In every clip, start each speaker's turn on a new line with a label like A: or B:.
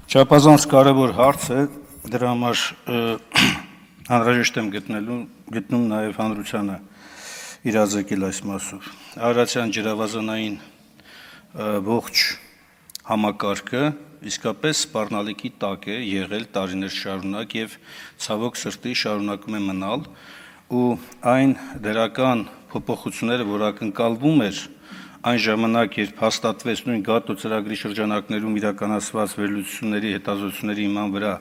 A: Չափազանց կարևոր հարց է, դրա համար անհրաժեշտ եմ գտնում նաև հանրությանը իրազեկել այս մասով։ Արարատյան ջրավազանային ողջ համակարգը իսկապես սպառնալիքի տակ է եղել տարիներ շարունակ եւ ցավոք սրտի շարունակում է մնալ, ու այն դրական փոփոխությունները, որ ակնկալվում էր այն ժամանակ, երբ հաստատվեց նույն ԳԱՏՕ ծրագրի շրջանակներում իրականացված վերլուծությունների հետազոտությունների հիման վրա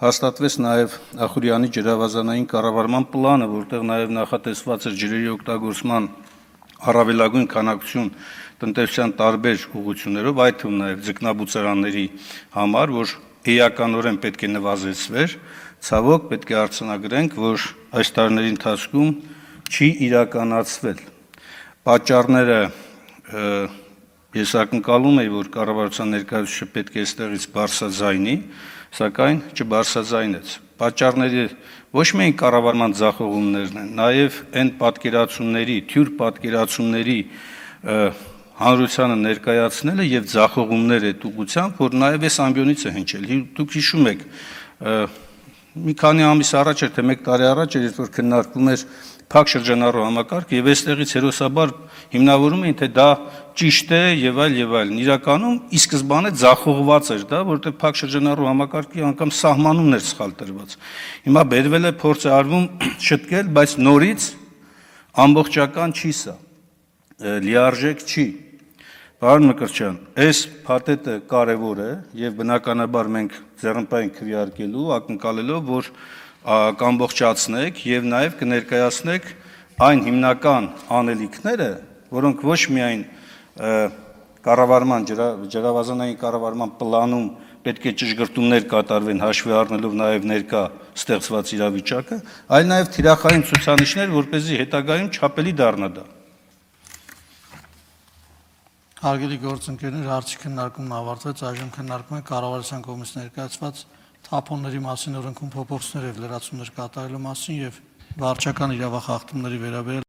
A: հաստատվեց նաև Ախուրյանի ջրավազանային կառավարման պլանը, որտեղ նաև նախատեսված էր ջրերի օգտագործման առավելագույն քանակություն տնտեսության տարբեր ուղղություններով, այդ թվում նաև ձկնաբուծարանների համար, որ էականորեն պետք է նվազեցվեր, ցավոք պետք է արձանագրենք, որ այս տարիների ընթացքում չի իրականացվել։ Պատճառները ես ակնկալում եի, որ կառավարության ներկայացուցիչը պետք է այստեղից բարձրաձայնի, սակայն չբարձրաձայնեց։ Պատճառները ոչ միայն կառավարման ձախողումներն են, նաև այն պատկերացումների, թյուր պատկերացումների հանրությանը ներկայացնելը եւ ձախողումներ այդ ուղղությամբ, որ նաև այս ամբիոնից է հնչել։ Դուք հիշում եք, մի քանի ամիս առաջ էր, թե 1 տարի առաջ էր, երբ որ քննարկվում էր փակ շրջանառու համակարգ, եւ այստեղից հերոսաբար հիմնավորում էին, թե դա ճիշտ է եւ այլն։ Իրականում ի սկզբանե ձախողված էր դա, որտեղ փակ շրջանառու համակարգի անգամ սահմանումն էր սխալ տրված։ Հիմա բերվել է, փորձ է արվում շտկել, բայց նորից ամբողջական չի սա, լիարժեք չի։ Պարոն Մկրտչյան, այս փաթեթը կարևոր է եւ բնականաբար մենք ձեռնպայն քվեարկելու, ակնկալելով, որ կամբողջացնեք եւ նաեւ կներկայացնեք այն հիմնական անելիքները, որոնք ոչ միայն կառավարման ջրավազանային կառավարման պլանում պետք է ճշգրտումներ կատարվեն հաշվի առնելով նաեւ ներկա ստեղծված իրավիճակը, այլ նաեւ թիրախային ցուցանիշներ, որպեսզի հետագայում չափելի դառնա դա։
B: Հարգելի գործընկերներ, հարցի քննարկումն ավարտվեց, այժմ քննարկում ենք կառավարության կողմից ներկայացված թափոնների մասին օրենքում փոփոխություններ եւ լրացումներ կատարելու մասին եւ վարչական իրավախախտումների վերաբերյալ